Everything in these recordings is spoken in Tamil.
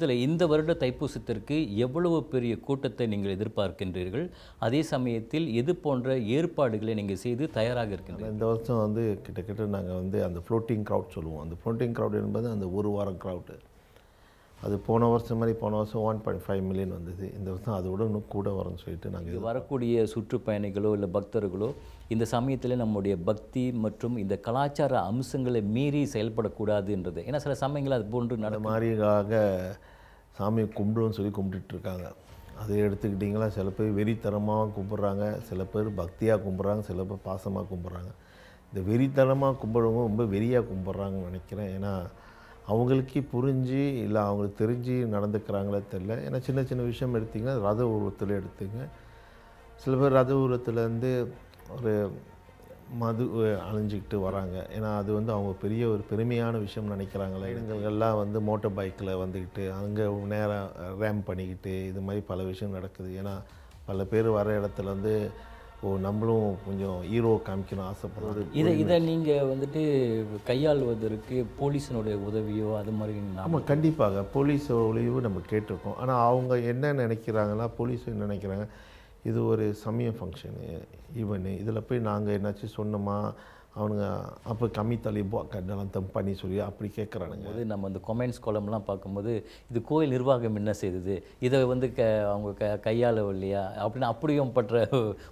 இதில் இந்த வருட தைப்பூசத்திற்கு எவ்வளவு பெரிய கூட்டத்தை நீங்கள் எதிர்பார்க்கின்றீர்கள்? அதே சமயத்தில் எது போன்ற ஏற்பாடுகளை நீங்கள் செய்து தயாராக இருக்கின்றீர்கள்? இந்த வருஷம் கிட்டத்தட்ட நாங்கள் அந்த ஃப்ளோட்டிங் க்ரௌட் சொல்லுவோம். அந்த ஃப்ளோட்டிங் க்ரௌட் என்பது அந்த ஒரு வாரம் க்ரௌடு. அது போன வருஷம் 1.5 மில்லியன் வந்தது. இந்த வருஷம் அதை விட இன்னும் கூட வரும்னு சொல்லிட்டு நாங்கள் வரக்கூடிய சுற்றுப்பயணிகளோ இல்லை பக்தர்களோ இந்த சமயத்தில் நம்முடைய பக்தி மற்றும் இந்த கலாச்சார அம்சங்களை மீறி செயல்படக்கூடாதுன்றது. ஏன்னா சில சமயங்கள் அது போன்று மாதிரியாக சாமியை கும்பிடுன்னு சொல்லி கும்பிட்டுட்ருக்காங்க. அதை எடுத்துக்கிட்டிங்களா, சில பேர் வெறித்தனமாக கும்பிட்றாங்க, சில பேர் பக்தியாக கும்பிட்றாங்க, சில பேர் பாசமாக கும்பிட்றாங்க. இந்த வெறித்தனமாக கும்பிட்றவங்க ரொம்ப வெறியாக கும்பிட்றாங்கன்னு நினைக்கிறேன். ஏன்னா அவங்களுக்கே புரிஞ்சு இல்லை அவங்களுக்கு தெரிஞ்சு நடந்துக்கிறாங்களே தெரில. ஏன்னா சின்ன சின்ன விஷயம் எடுத்திங்கன்னா ரத உருவத்தில் எடுத்துங்க. சில பேர் ரத உருவத்துலேருந்து ஒரு மது அழிஞ்சிக்கிட்டு வராங்க. ஏன்னா அது அவங்க பெரிய ஒரு பெருமையான விஷயம் நினைக்கிறாங்களே. இடங்கள்லாம் மோட்டர் பைக்கில் வந்துக்கிட்டு அங்கே நேரம் ரேம் பண்ணிக்கிட்டு இது மாதிரி பல விஷயம் நடக்குது. ஏன்னா பல பேர் வர இடத்துல நம்மளும் கொஞ்சம் ஹீரோ காமிக்கணும் ஆசைப்படுறது. இதை நீங்கள் கையாளுவதற்கு போலீஸினுடைய உதவியோ அது மாதிரி? ஆமாம், கண்டிப்பாக போலீஸ் உதவியும் நம்ம கேட்டிருக்கோம். ஆனால் அவங்க என்ன நினைக்கிறாங்கன்னா, போலீஸ் என்ன நினைக்கிறாங்க, இது ஒரு சமயம் ஃபங்க்ஷனு ஈவெனு, இதில் போய் நாங்கள் என்னாச்சும் சொன்னோமா அவனுங்க அப்போ கம்மி தள்ளி கட்டெல்லாம் தம் பண்ணி சொல்லி அப்படி கேட்குறானுங்க. நம்ம அந்த கொமெண்ட்ஸ் காலம்லாம் பார்க்கும்போது இது கோயில் நிர்வாகம் என்ன செய்யுது, இதை அவங்க கையாளவில்லையா அப்படின்னு அப்படியும் பற்ற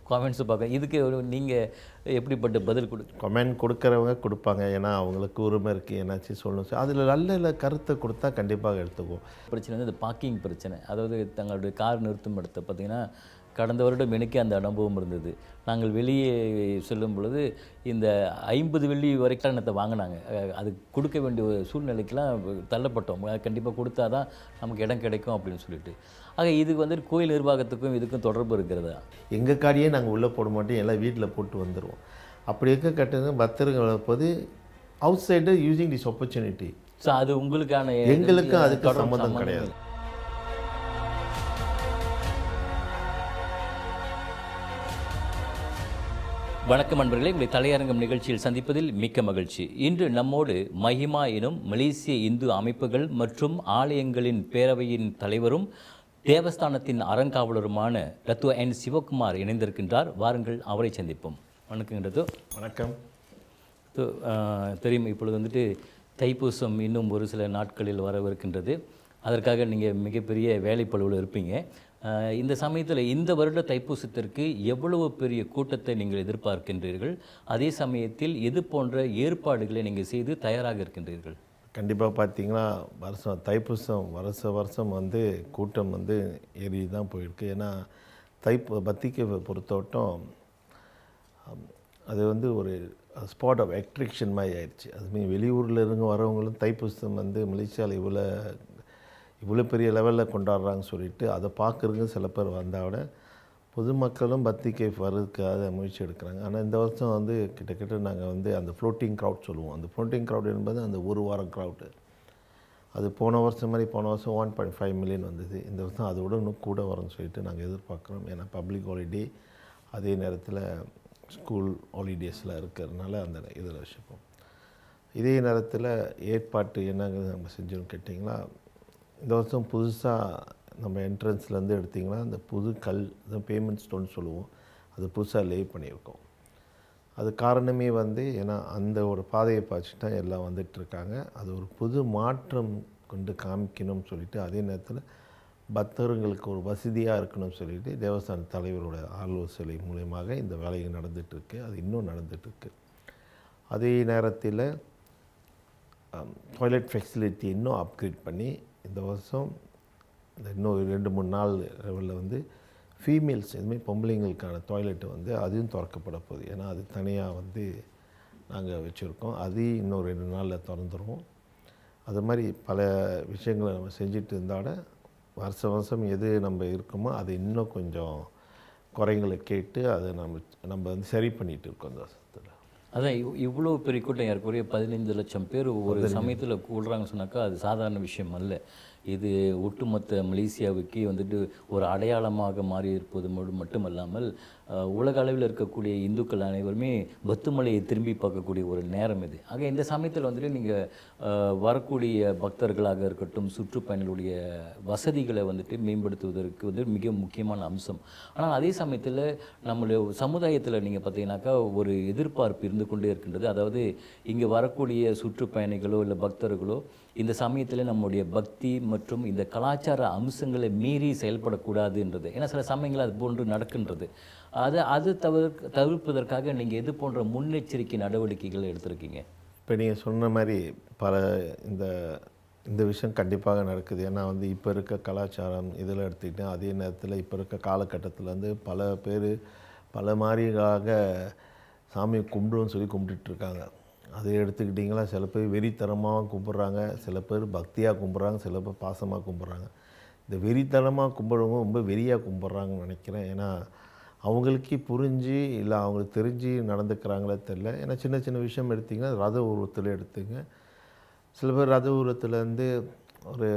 காமெண்ட்ஸு பார்க்க. இதுக்கு நீங்கள் எப்படிப்பட்ட பதில் கமெண்ட் கொடுக்குறவங்க கொடுப்பாங்க. ஏன்னா அவங்களுக்கு உரிமை இருக்குது, என்னாச்சும் சொல்லணும். அதில் நல்ல கருத்தை கொடுத்தா கண்டிப்பாக எடுத்துக்குவோம். பிரச்சனை இந்த பார்க்கிங் பிரச்சனை. அதாவது தங்களுடைய கார் நிறுத்தும் இடத்தை பார்த்திங்கன்னா கடந்த வருடம் எனக்கே அந்த அனுபவம் இருந்தது. நாங்கள் வெளியே செல்லும் பொழுது இந்த 50 வெள்ளி வரை கட்டணத்தை வாங்கினாங்க. அது கொடுக்க வேண்டிய ஒரு சூழ்நிலைக்கெலாம் தள்ளப்பட்டோம். கண்டிப்பாக கொடுத்தா தான் நமக்கு இடம் கிடைக்கும் அப்படின்னு சொல்லிட்டு. ஆக இது கோயில் நிர்வாகத்துக்கும் இதுக்கும் தொடர்பு இருக்கிறதா? எங்கள் காரியே நாங்கள் உள்ளே போட மாட்டோம், எல்லாம் வீட்டில் போட்டு வந்துடுவோம். அப்படி இருக்க கட்டுங்க பக்தர்கள் வளர்ப்பது out cider using this opportunity. So அது உங்களுக்கான எங்களுக்கு அதுக்கு சம்மந்தம் கிடையாது. வணக்கம் நண்பர்களே, உங்களை தலையரங்கம் நிகழ்ச்சியில் சந்திப்பதில் மிக்க மகிழ்ச்சி. இன்று நம்மோடு மஹிமா எனும் மலேசிய இந்து அமைப்புகள் மற்றும் ஆலயங்களின் பேரவையின் தலைவரும் தேவஸ்தானத்தின் அறங்காவலருமான ரத்து என் சிவகுமார் இணைந்திருக்கின்றார். வாருங்கள் அவரை சந்திப்போம். வணக்கங்கிறது. வணக்கம். தெரியும், இப்பொழுது தைப்பூசம் இன்னும் ஒரு சில நாட்களில் வரவிருக்கின்றது. அதற்காக நீங்கள் மிகப்பெரிய வேலைப்பளுவில் இருப்பீங்க. இந்த சமயத்தில் இந்த வருட தைப்பூசத்திற்கு எவ்வளவு பெரிய கூட்டத்தை நீங்கள் எதிர்பார்க்கின்றீர்கள்? அதே சமயத்தில் எது போன்ற ஏற்பாடுகளை நீங்கள் செய்து தயாராக இருக்கின்றீர்கள்? கண்டிப்பாக பார்த்தீங்கன்னா தைப்பூசம் வருஷம் கூட்டம் ஏறி தான் போயிருக்கு. ஏன்னா பத்திரிக்கை பொறுத்தவட்டம் அது ஒரு ஸ்பாட் ஆஃப் அட்ராக்ஷன் மாதிரி ஆயிடுச்சு. அதுமாதிரி வெளியூரில் இருந்து வரவங்களும் தைப்பூசம் மலேசியாவில் இவ்வளோ பெரிய லெவலில் கொண்டாடுறாங்கன்னு சொல்லிட்டு அதை பார்க்குறதுக்கு சில பேர் வந்தால் விட பொதுமக்களும் பத்திரிக்கை வர்றதுக்காக முயற்சி எடுக்கிறாங்க. ஆனால் இந்த வருஷம் கிட்டத்தட்ட நாங்கள் அந்த ஃப்ளோட்டிங் க்ரௌட் சொல்லுவோம். அந்த ஃப்ளோட்டிங் க்ரௌட் என்பது அந்த ஒரு வாரம் க்ரௌடு. அது போன வருஷம் 1.5 மில்லியன் வந்தது. இந்த வருஷம் அதை விட இன்னும் கூட வரும்னு சொல்லிட்டு நாங்கள் எதிர்பார்க்குறோம். ஏன்னா பப்ளிக் ஹாலிடே, அதே நேரத்தில் ஸ்கூல் ஹாலிடேஸில் இருக்கிறதுனால அந்த இதில் வச்சுப்போம். இதே நேரத்தில் ஏற்பாட்டு என்னங்கிறது நம்ம செஞ்சோன்னு கேட்டிங்கன்னா, இந்த வருஷம் புதுசாக நம்ம என்ட்ரன்ஸ்லேருந்து எடுத்திங்கன்னா அந்த புது கல் பேமெண்ட் ஸ்டோன் சொல்லுவோம், அது புதுசாக லே பண்ணியிருக்கோம். அது காரணமே ஏன்னா அந்த ஒரு பாதையை பார்த்துட்டா எல்லாம் வந்துட்டுருக்காங்க. அது ஒரு புது மாற்றம் கொண்டு காமிக்கணும்னு சொல்லிட்டு, அதே நேரத்தில் பக்தர்களுக்கு ஒரு வசதியாக இருக்கணும்னு சொல்லிட்டு தேவஸ்தான தலைவரோட ஆலோசனை மூலயமாக இந்த வேலைகள் நடந்துகிட்ருக்கு. அது இன்னும் நடந்துகிட்ருக்கு. அதே நேரத்தில் டாய்லெட் ஃபெசிலிட்டி இன்னும் அப்கிரேட் பண்ணி இந்த வருஷம் இன்னும் 2-3 நாள் லெவலில் ஃபீமேல்ஸ் இதுமாதிரி பொம்பளைங்களுக்கான டாய்லெட்டு அதையும் திறக்கப்பட போகுது. ஏன்னா அது தனியாக நாங்கள் வச்சுருக்கோம். அதையும் இன்னும் 2 நாளில் திறந்துருவோம். அது மாதிரி பல விஷயங்களை நம்ம செஞ்சுட்டு இருந்தாட வருஷம் எது நம்ம இருக்கோமோ அது இன்னும் கொஞ்சம் குறைங்களை கேட்டு அதை நம்ம சரி பண்ணிகிட்டு இருக்கோம். அந்த வருஷத்தில் அதான் இவ்வளோ பெரிய கூட்டம், ஏற்கனவே 15 லட்சம் பேர் ஒரு சமயத்தில் கூடுறாங்கன்னு சொன்னாக்கா அது சாதாரண விஷயம் அல்ல. இது ஒட்டுமொத்த மலேசியாவுக்கே வந்துட்டு ஒரு அடையாளமாக மாறி இருப்பது மட்டுமல்லாமல் உலக அளவில் இருக்கக்கூடிய இந்துக்கள் அனைவருமே பத்துமலையை திரும்பி பார்க்கக்கூடிய ஒரு நேரம் இது. ஆக இந்த சமயத்தில் வந்துட்டு நீங்கள் வரக்கூடிய பக்தர்களாக இருக்கட்டும், சுற்றுப்பயணிகளுடைய வசதிகளை வந்துட்டு மேம்படுத்துவதற்கு வந்து மிக முக்கியமான அம்சம். ஆனால் அதே சமயத்தில் நம்மளுடைய சமுதாயத்தில் நீங்கள் பார்த்தீங்கன்னாக்கா ஒரு எதிர்பார்ப்பு இருந்து கொண்டே இருக்கின்றது. அதாவது இங்கே வரக்கூடிய சுற்றுப்பயணிகளோ இல்லை பக்தர்களோ இந்த சமயத்தில் நம்முடைய பக்தி மற்றும் இந்த கலாச்சார அம்சங்களை மீறி செயல்படக்கூடாதுன்றது. ஏன்னா சில சமயங்கள் அது போன்று நடக்கின்றது. அது தவிர்ப்பதற்காக நீங்கள் எது போன்ற முன்னெச்சரிக்கை நடவடிக்கைகள் எடுத்திருக்கீங்க? இப்போ நீங்கள் சொன்ன மாதிரி பல இந்த இந்த விஷயம் கண்டிப்பாக நடக்குது. ஏன்னா வந்து இப்போ இருக்க கலாச்சாரம் இதில் எடுத்துக்கிட்டேன். அதே நேரத்தில் இப்போ இருக்க காலகட்டத்தில் வந்து பல பேர் பல மாதிரியாக சாமி கும்பிடுன்னு சொல்லி கும்பிட்டுட்ருக்காங்க. அதை எடுத்துக்கிட்டிங்களா, சில பேர் வெறித்தனமாக கும்பிட்றாங்க, சில பேர் பக்தியாக கும்பிட்றாங்க, சில பேர் பாசமாக கும்பிட்றாங்க. இந்த வெறித்தனமாக கும்பிடுறவங்க ரொம்ப வெறியாக கும்பிட்றாங்கன்னு நினைக்கிறேன். ஏன்னா அவங்களுக்கே புரிஞ்சு இல்லை அவங்களுக்கு தெரிஞ்சு நடந்துக்கிறாங்களே தெரில. ஏன்னா சின்ன சின்ன விஷயம் எடுத்திங்கன்னா ரத உருவத்தில் எடுத்துங்க. சில பேர் ரத உருவத்துலேருந்து ஒரு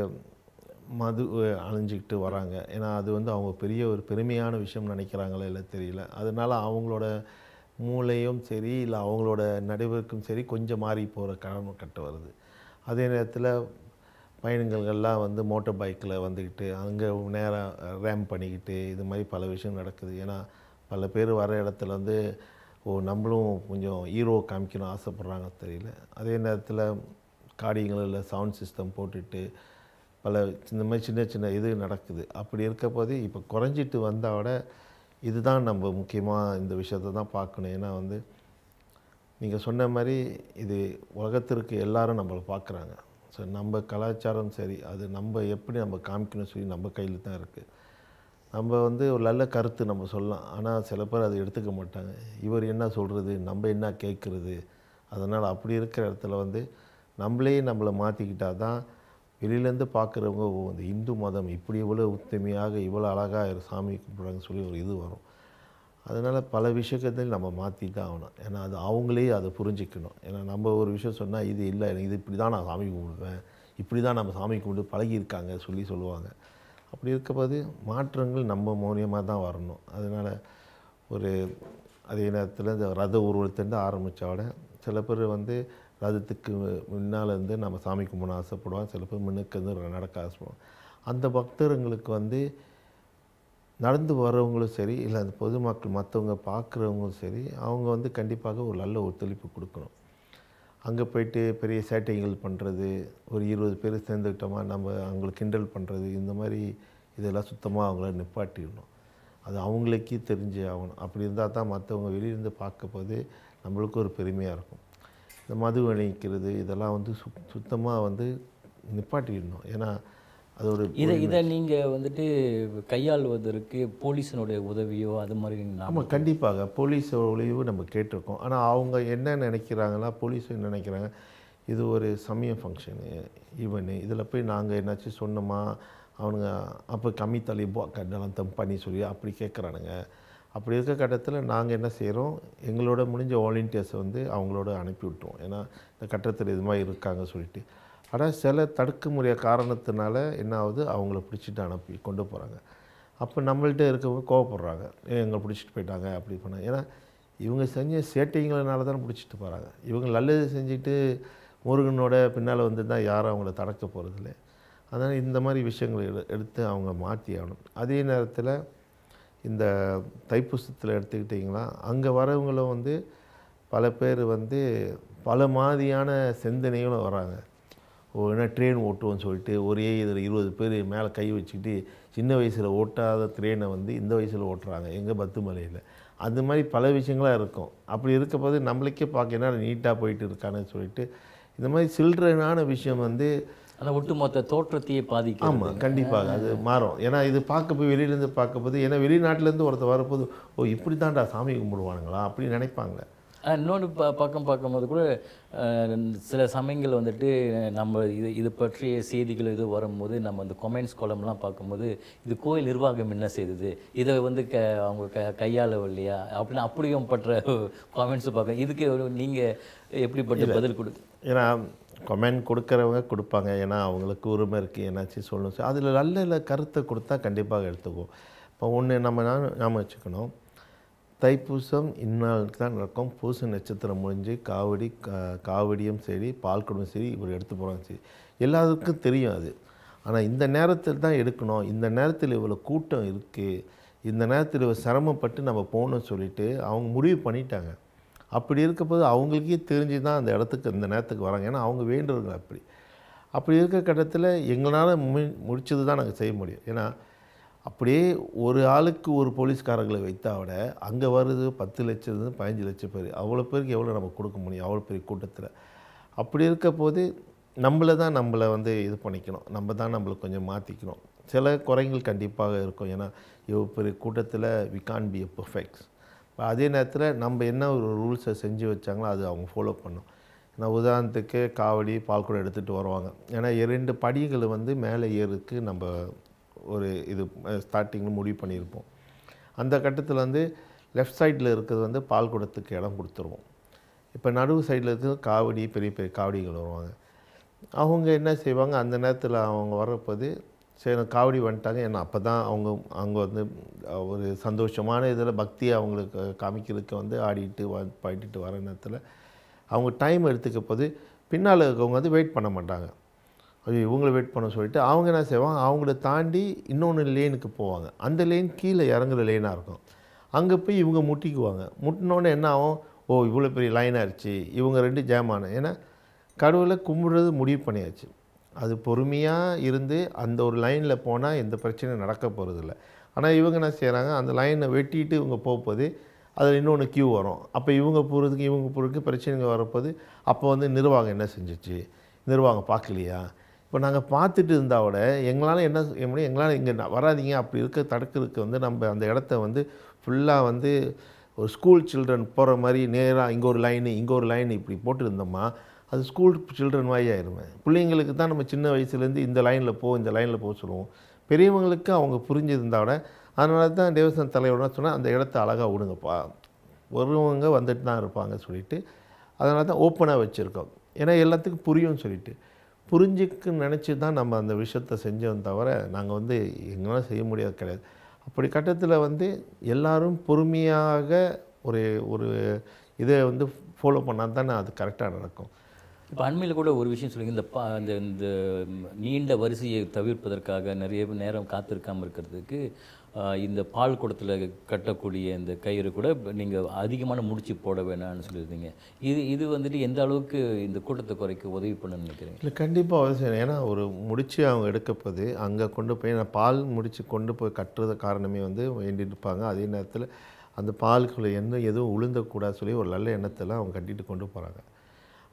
மது அணிஞ்சிக்கிட்டு வராங்க. ஏன்னா அது வந்து அவங்க பெரிய ஒரு பெருமையான விஷயம் நினைக்கிறாங்களே இல்லை தெரியல. அதனால் அவங்களோட மூளையும் சரி இல்லை அவங்களோட நடைமுறைக்கும் சரி கொஞ்சம் மாறி போகிற கட்ட வருது. அதே நேரத்தில் பயணிகள்லாம் வந்து மோட்டர் பைக்கில் வந்துக்கிட்டு அங்கே நேரம் ரேம் பண்ணிக்கிட்டு இது மாதிரி பல விஷயம் நடக்குது. ஏன்னா பல பேர் வர இடத்துல வந்து நம்மளும் கொஞ்சம் ஹீரோ காமிக்கணும் ஆசைப்பட்றாங்க தெரியல. அதே நேரத்தில் காடிகளில் சவுண்ட் சிஸ்டம் போட்டுட்டு பல இந்த மாதிரி சின்ன சின்ன இது நடக்குது. அப்படி இருக்க போது இப்போ குறைஞ்சிட்டு வந்தால் விட இதுதான் நம்ம முக்கியமாக இந்த விஷயத்தை தான் பார்க்கணும். ஏன்னா வந்து நீங்கள் சொன்ன மாதிரி இது உலகத்திற்கு எல்லாரும் நம்மளை பார்க்குறாங்க. ஸோ நம்ம கலாச்சாரம் சரி, அது நம்ம எப்படி நம்ம காமிக்கணும் சொல்லி நம்ம கையில் தான் இருக்குது. நம்ம வந்து ஒரு நல்ல கருத்து நம்ம சொல்லலாம், ஆனால் சில பேர் அதை எடுத்துக்க மாட்டாங்க. இவர் என்ன சொல்கிறது, நம்ம என்ன கேட்குறது. அதனால் அப்படி இருக்கிற இடத்துல வந்து நம்மளை மாற்றிக்கிட்டால் தான் வெளியிலேருந்து பார்க்குறவங்க இந்த இந்து மதம் இப்படி இவ்வளோ உத்தமையாக இவ்வளோ அழகாக சாமி கும்பிட்றாங்கன்னு சொல்லி ஒரு இது வரும். அதனால் பல விஷயத்தையும் நம்ம மாற்றி தான் ஆகணும். ஏன்னா அது அவங்களே அதை புரிஞ்சிக்கணும். ஏன்னா நம்ம ஒரு விஷயம் சொன்னால் இது இல்லை, இது இப்படி தான் நான் சாமி கும்பிடுவேன், இப்படி தான் நம்ம சாமி கும்பிட்டு பழகியிருக்காங்க சொல்லுவாங்க. அப்படி இருக்கப்போது மாற்றங்கள் நம்ம மூலியமாக தான் வரணும். அதனால் ஒரு அதே நேரத்தில் இந்த ரத ஊர்வலத்துலேருந்து ஆரம்பித்தோட சில பேர் வந்து ரதத்துக்கு முன்னால் இருந்து நம்ம சாமி கும்பிட ஆசைப்படுவாங்க, சில பேர் முன்னுக்கு வந்து நடக்க ஆசைப்படுவாங்க. அந்த பக்தர்களுக்கு வந்து நடந்து வரவங்களும் சரி இல்லை அந்த பொதுமக்கள் மற்றவங்க பார்க்குறவங்களும் சரி அவங்க வந்து கண்டிப்பாக ஒரு நல்ல ஒத்துழைப்பு கொடுக்கணும். அங்கே போய்ட்டு பெரிய சேட்டைகள் பண்ணுறது, ஒரு 20 பேர் சேர்ந்துக்கிட்டோமா நம்ம அவங்களை கிண்டல் பண்ணுறது, இந்த மாதிரி இதெல்லாம் சுத்தமாக அவங்கள நிப்பாட்டிடணும். அது அவங்களுக்கே தெரிஞ்சு ஆகணும். அப்படி இருந்தால் தான் மற்றவங்க வெளியிலேருந்து பார்க்க போது நம்மளுக்கும் ஒரு பெருமையாக இருக்கும். இந்த மது அணிக்கிறது இதெல்லாம் வந்து சுத்தமாக வந்து நிப்பாட்டிடணும். ஏன்னா அது ஒரு இதை நீங்கள் வந்துட்டு கையாளுவதற்கு போலீஸினுடைய உதவியோ அது மாதிரி? ஆமாம், கண்டிப்பாக போலீஸ் உதவியோ நம்ம கேட்டிருக்கோம். ஆனால் அவங்க என்ன நினைக்கிறாங்கன்னா, போலீஸ் என்ன நினைக்கிறாங்க, இது ஒரு சமய ஃபங்க்ஷனு ஈவென்னு, இதில் போய் நாங்கள் என்னாச்சும் சொன்னோமா அவனுங்க அப்போ கம்மி தலைப்போ கண்டெல்லாம் தம் பண்ணி சொல்லி அப்படி கேட்குறானுங்க. அப்படி இருக்க கட்டத்தில் நாங்கள் என்ன செய்கிறோம், எங்களோட முடிஞ்ச வாலண்டியர்ஸை வந்து அவங்களோட அனுப்பி விட்டுருவோம். ஏன்னா இந்த கட்டத்தில் இது மாதிரி இருக்காங்க சொல்லிட்டு. ஆனால் சில தடுக்க முடியாத காரணத்தினால என்ன ஆகுது, அவங்கள பிடிச்சிட்டு அனுப்பி கொண்டு போகிறாங்க. அப்போ நம்மள்கிட்ட இருக்கவங்க கோவப்படுறாங்க, எங்களை பிடிச்சிட்டு போயிட்டாங்க அப்படி பண்ணாங்க. ஏன்னா இவங்க செஞ்ச சேட்டைங்களால தான் பிடிச்சிட்டு போகிறாங்க. இவங்க நல்லது செஞ்சுட்டு முருகனோட பின்னால் வந்து தான் யாரும் அவங்கள தடக்க போகிறதில்ல. அதனால் இந்த மாதிரி விஷயங்களை எடுத்து அவங்க மாற்றி ஆகணும். அதே நேரத்தில் இந்த தைப்பூசத்தில் எடுத்துக்கிட்டிங்கன்னா அங்கே வரவங்களும் வந்து பல பேர் வந்து பல மாதிரியான சிந்தனைகளும் வராங்க. ஏன்னா ட்ரெயின் ஓட்டுவோன்னு சொல்லிட்டு ஒரே இதில் 20 பேர் மேலே கை வச்சுக்கிட்டு சின்ன வயசில் ஓட்டாத ட்ரெயினை வந்து இந்த வயசில் ஓட்டுறாங்க எங்கள் பத்துமலையில். அது மாதிரி பல விஷயங்களாக இருக்கும். அப்படி இருக்கப்போது நம்மளுக்கே பார்க்க என்ன நீட்டாக போயிட்டு இருக்கான்னு சொல்லிட்டு இந்த மாதிரி சில்லறையான விஷயம் வந்து அந்த ஒட்டுமொத்த தோற்றத்தையே பாதிக்கும். ஆமாம், கண்டிப்பாக அது மாறும். ஏன்னா இது பார்க்க போய் வெளியிலேருந்து பார்க்கும்போது, ஏன்னா வெளிநாட்டிலேருந்து ஒருத்தர் வரப்போது இப்படி தான்டா சாமி கும்பிடுவானுங்களா அப்படின்னு நினைப்பாங்க. இன்னொன்று பார்க்கும்போது கூட சில சமயங்கள் வந்துட்டு நம்ம இது பற்றிய செய்திகள் இது வரும்போது நம்ம அந்த கொமெண்ட்ஸ் காலம்லாம் பார்க்கும்போது இது கோயில் நிர்வாகம் என்ன செய்தது, இதை வந்து அவங்க கையாளவில்லையா அப்படின்னு அப்படியும் பற்ற காமெண்ட்ஸு பார்க்க. இதுக்கு நீங்கள் எப்படிப்பட்ட பதில் கொடுக்கு? ஏன்னா கமெண்ட் கொடுக்குறவங்க கொடுப்பாங்க. ஏன்னா அவங்களுக்கு உரிமை இருக்குது, என்னாச்சும் சொல்லணும். அதில் நல்ல கருத்தை கொடுத்தா கண்டிப்பாக எடுத்துக்குவோம். இப்போ ஒன்று நம்ம ஞாபகம் வச்சுக்கணும், தைப்பூசம் இந்நாளுக்கு தான் நடக்கும். பூச நட்சத்திரம் முடிஞ்சு காவடியும் சரி, பால்குடம் சரி, இவர் எடுத்து போகிறாங்க சரி, எல்லாருக்கும் தெரியும் அது. ஆனால் இந்த நேரத்தில் தான் எடுக்கணும், இந்த நேரத்தில் இவ்வளோ கூட்டம் இருக்குது, இந்த நேரத்தில் இவ்வளோ சிரமப்பட்டு நம்ம போகணும்னு சொல்லிட்டு அவங்க முடிவு பண்ணிட்டாங்க. அப்படி இருக்கப்போது அவங்களுக்கே தெரிஞ்சு தான் அந்த இடத்துக்கு இந்த நேரத்துக்கு வராங்க. ஏன்னா அவங்க வேண்டுறவங்க அப்படி இருக்கிற கட்டத்தில் எங்களால் முடிச்சது தான் நாங்கள் செய்ய முடியும். ஏன்னா அப்படியே ஒரு ஆளுக்கு ஒரு போலீஸ்காரர்களை வைத்தா விட அங்கே வருது 10 லட்சம் 15 லட்சம் பேர், அவ்வளோ பேருக்கு எவ்வளோ நம்ம கொடுக்க முடியும் அவ்வளோ பெரிய கூட்டத்தில்? அப்படி இருக்க போது நம்மளை வந்து இது பண்ணிக்கணும், நம்ம தான் நம்மளை கொஞ்சம் மாற்றிக்கணும். சில குறைகள் கண்டிப்பாக இருக்கும். ஏன்னா இவ்வளோ பெரிய கூட்டத்தில் we can be a perfect. அதே நேரத்தில் நம்ம என்ன ஒரு ரூல்ஸை செஞ்சு வச்சாங்களோ அது அவங்க ஃபாலோ பண்ணணும். ஏன்னா உதாரணத்துக்கு காவடி பால்குடம் எடுத்துகிட்டு வருவாங்க. ஏன்னா 2 படிகள் வந்து மேலே ஏறுறதுக்கு நம்ம ஒரு இது ஸ்டார்டிங்கில் முடிவு பண்ணியிருப்போம். அந்த கட்டத்தில் வந்து லெஃப்ட் சைடில் இருக்கிறது வந்து பால்குடத்துக்கு இடம் கொடுத்துருவோம். இப்போ நடுவு சைடில் இருக்கிறது காவடி, பெரிய பெரிய காவடிகள் வருவாங்க. அவங்க என்ன செய்வாங்க, அந்த நேரத்தில் அவங்க வரப்போது சரி காவடி வந்துட்டாங்க. ஏன்னா அப்போ தான் அவங்க வந்து ஒரு சந்தோஷமான இதில் பக்தியை அவங்களுக்கு காமிக்கிறதுக்கு வந்து ஆடிட்டு பாடிட்டு வர நேரத்தில் அவங்க டைம் எடுத்துக்க போது பின்னால் இருக்கவங்க வந்து வெயிட் பண்ண மாட்டாங்க. ஐயோ இவங்களை வெயிட் பண்ண சொல்லிட்டு அவங்க என்ன செய்வாங்க, அவங்கள தாண்டி இன்னொன்று லேனுக்கு போவாங்க. அந்த லேன் கீழே இறங்குற லேனாக இருக்கும். அங்கே போய் இவங்க முட்டிக்குவாங்க. முட்டினோடனே என்ன ஆகும், ஓ இவ்வளோ பெரிய லைன் ஆயிடுச்சு, இவங்க 2 ஜாமான. ஏன்னா கடவுளை கும்பிடுறது முடிவு பண்ணியாச்சு. அது பொறுமையாக இருந்து அந்த ஒரு லைனில் போனால் எந்த பிரச்சனையும் நடக்க போகிறதில்ல. ஆனால் இவங்க என்ன செய்கிறாங்க, அந்த லைனை வெட்டிட்டு இவங்க போகும்போது அதில் இன்னொன்று கியூ வரும். அப்போ இவங்க போகிறதுக்கு பிரச்சனைங்க வரப்போது அப்போ வந்து நிர்வாகம் என்ன செஞ்சிச்சு, நிர்வாகம் பார்க்கலையா? இப்போ நாங்கள் பார்த்துட்டு இருந்தால் விட எங்களால் என்ன செய்ய முடியும், எங்களால் இங்கே வராதிங்க அப்படி இருக்க தடுக்கிறதுக்கு வந்து நம்ம அந்த இடத்த வந்து ஃபுல்லாக வந்து ஒரு ஸ்கூல் சில்ட்ரன் போகிற மாதிரி நேராக இங்கே ஒரு லைன் இப்படி போட்டுருந்தோம்மா அது ஸ்கூல் சில்ட்ரன் மாதிரி ஆயிடுவேன். பிள்ளைங்களுக்கு தான் நம்ம சின்ன வயசுலேருந்து இந்த லைனில் போக சொல்லுவோம். பெரியவங்களுக்கு அவங்க புரிஞ்சிருந்தா விட அதனால தான் தேவஸ்தான தலைவர்னா சொன்னால் அந்த இடத்த அழகாக விடுங்கப்பா, வருவங்க வந்துட்டு தான் இருப்பாங்க சொல்லிவிட்டு அதனால தான் ஓப்பனாக வச்சுருக்கோம். ஏன்னா எல்லாத்துக்கும் புரியும்னு சொல்லிட்டு புரிஞ்சுக்குன்னு நினச்சி தான் நம்ம அந்த விஷயத்தை செஞ்சோம் தவிர நாங்கள் வந்து எங்களால் செய்ய முடியாது கிடையாது. அப்படி கட்டத்தில் வந்து எல்லோரும் பொறுமையாக ஒரு இதை வந்து ஃபாலோ பண்ணால் தானே அது கரெக்டாக நடக்கும். இப்போ அண்மையில் கூட ஒரு விஷயம் சொல்லுங்கள், இந்த நீண்ட வரிசையை தவிர்ப்பதற்காக நிறைய நேரம் காத்திருக்காமல் இருக்கிறதுக்கு இந்த பால் குடத்தில் கட்டக்கூடிய இந்த கயிறு கூட நீங்கள் அதிகமான முடிச்சு போட வேணாம்னு சொல்லியிருந்தீங்க. இது வந்துட்டு எந்த அளவுக்கு இந்த கூட்டத்தை குறைக்க உதவி பண்ணுன்னு நினைக்கிறீங்க? இல்லை கண்டிப்பாக உதவி செய்யணும். ஏன்னா ஒரு முடிச்சு அவங்க எடுக்கப்போது அங்கே கொண்டு போய் பால் முடிச்சு கொண்டு போய் கட்டுறது காரணமே வந்து வேண்டிட்டு இருப்பாங்க. அதே நேரத்தில் அந்த பாலுக்குள்ள எதுவும் உளுந்தக்கூடாது சொல்லி ஒரு நல்ல எண்ணத்தில் அவங்க கட்டிட்டு கொண்டு போகிறாங்க.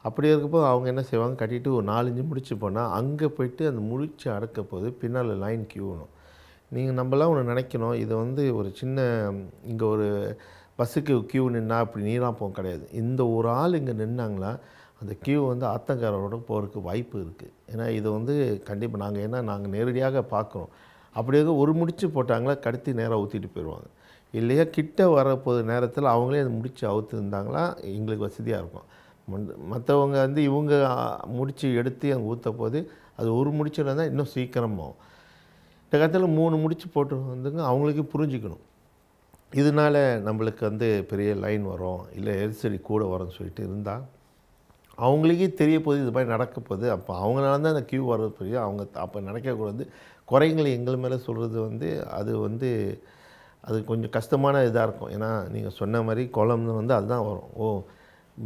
அப்படி இருக்கப்போ அவங்க என்ன செய்வாங்க, கட்டிட்டு ஒரு 4-5 முடிச்சு போனால் அங்கே போய்ட்டு அந்த முடிச்சு அடக்க போது பின்னால் லைன் கியூணும். நீங்கள் நம்மளாம் ஒன்று நினைக்கணும், இது வந்து ஒரு சின்ன இங்கே ஒரு பஸ்ஸுக்கு கியூ நின்னா அப்படி நீராக போக கிடையாது. இந்த ஒரு ஆள் இங்கே நின்னாங்களா அந்த கியூ வந்து ஆத்தங்காரோட போகிறதுக்கு வாய்ப்பு இருக்குது. ஏன்னா இது வந்து கண்டிப்பாக நாங்கள் நேரடியாக பார்க்குறோம். அப்படியே ஒரு முடிச்சு போட்டாங்களா கடத்தி நேராக ஊற்றிட்டு போயிடுவாங்க. இல்லையா கிட்ட வரப்போது நேரத்தில் அவங்களே அந்த முடிச்சு அவுத்துருந்தாங்களா எங்களுக்கு வசதியாக இருக்கும். மற்றவங்க வந்து இவங்க முடிச்சு எடுத்து அங்கே ஊற்ற போது அது ஒரு முடிச்சுல தான் இன்னும் சீக்கிரமாகும். இந்த காலத்தில் 3 முடிச்சு போட்டு வந்துங்க அவங்களுக்கு புரிஞ்சுக்கணும். இதனால் நம்மளுக்கு வந்து பெரிய லைன் வரும், இல்லை எரிசடி கூட வரும்னு சொல்லிட்டு இருந்தால் அவங்களுக்கே தெரிய போகுது இது மாதிரி நடக்க போகுது. அப்போ அவங்களால தான் அந்த கியூ வர்றது பெரிய அவங்க அப்போ நினைக்கக்கூடாது. குறைங்களை எங்கள் மேலே சொல்கிறது வந்து அது கொஞ்சம் கஷ்டமான இதாக இருக்கும். ஏன்னா நீங்கள் சொன்ன மாதிரி குளம்னு வந்து அதுதான் வரும். Oh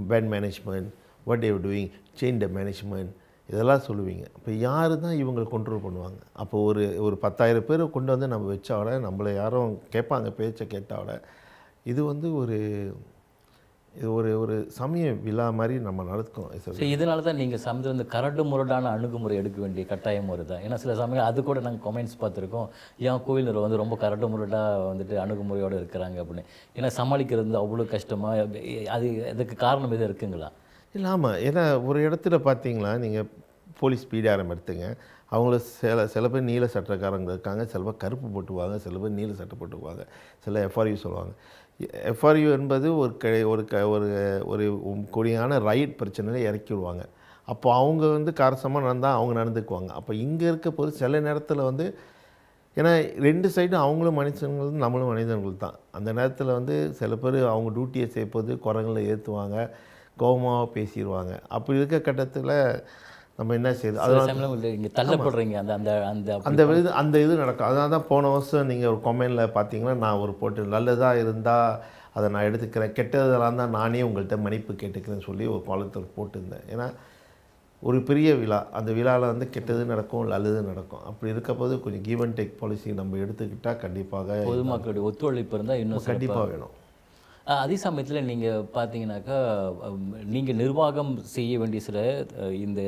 bad management, what you doing, change the management, இதெல்லாம் சொல்லுவீங்க. இப்போ யார் தான் இவங்களை கண்ட்ரோல் பண்ணுவாங்க? அப்போ ஒரு 10,000 பேரை கொண்டு வந்து நம்ம வச்சாவிட நம்மளை யாரும் கேட்பாங்க, பேச்சை கேட்டாவிட இது வந்து ஒரு சமய விழா மாதிரி நம்ம நடக்கும். இதனால தான் நீங்கள் சமயத்தில் இந்த கரடு முரடான அணுகுமுறை எடுக்க வேண்டிய கட்டாயம் வருதா? ஏன்னா சில சமயம் அது கூட நாங்கள் கமெண்ட்ஸ் பார்த்துருக்கோம், ஏன் கோயிலில் வந்து ரொம்ப கரடு முரடாக வந்துட்டு அணுகுமுறையோடு இருக்கிறாங்க அப்படின்னு. ஏன்னா சமாளிக்கிறது அவ்வளோ கஷ்டமாக, அதுக்கு காரணம் எதுவும் இருக்குங்களா? இல்லை ஆமாம். ஏன்னா ஒரு இடத்துல பார்த்தீங்களா நீங்கள் போலீஸ் பீடாரம் எடுத்துங்க, அவங்கள சில பேர் நீல சட்டக்காரங்க இருக்காங்க, சில பேர் கருப்பு போட்டுவாங்க, சில பேர் நீல சட்டை போட்டுக்குவாங்க, சில எஃப்ஆர்யூ சொல்லுவாங்க. எஃப்ஆர்யூ என்பது ஒரு கொடியான ரைட் பிரச்சனையில் இறக்கி விடுவாங்க. அப்போ அவங்க வந்து காரசமாக நடந்தால் அவங்க நடந்துக்குவாங்க. அப்போ இங்கே இருக்க போது சில நேரத்தில் வந்து ஏன்னா 2 சைடும் அவங்களும் மனுஷங்கள் நம்மளும் மனிதர்கள் தான். அந்த நேரத்தில் வந்து சில பேர் அவங்க டியூட்டியை செய்யும்போது குரங்களை ஏற்றுவாங்க, கோபமாக பேசிடுவாங்க. அப்படி இருக்க கட்டத்தில் நம்ம என்ன செய்யுது சில சமயம் இங்கே தள்ளப்படுறீங்க அந்த அந்த அந்த அந்த இது நடக்கும். அதனால தான் போன வருஷம் நீங்கள் ஒரு கமெண்டில் பார்த்தீங்கன்னா நான் ஒரு போட்டு நல்லதாக இருந்தால் அதை நான் எடுத்துக்கிறேன், கெட்டதெல்லாம் தான் நானே உங்கள்கிட்ட மன்னிப்பு கேட்டுக்கிறேன்னு சொல்லி ஒரு காலத்தில் போட்டிருந்தேன். ஏன்னா ஒரு பெரிய விழா, அந்த விழாவில் வந்து கெட்டது நடக்கும், நல்லது நடக்கும். அப்படி இருக்கப்போது கொஞ்சம் கிவ் அண்ட் டேக் பாலிசி நம்ம எடுத்துக்கிட்டால் கண்டிப்பாக பொதுமக்களுடைய ஒத்துழைப்பு இருந்தால் இன்னும் கண்டிப்பாக வேணும். அதே சமயத்தில் நீங்கள் பார்த்தீங்கன்னாக்கா நீங்கள் நிர்வாகம் செய்ய வேண்டிய சில இந்த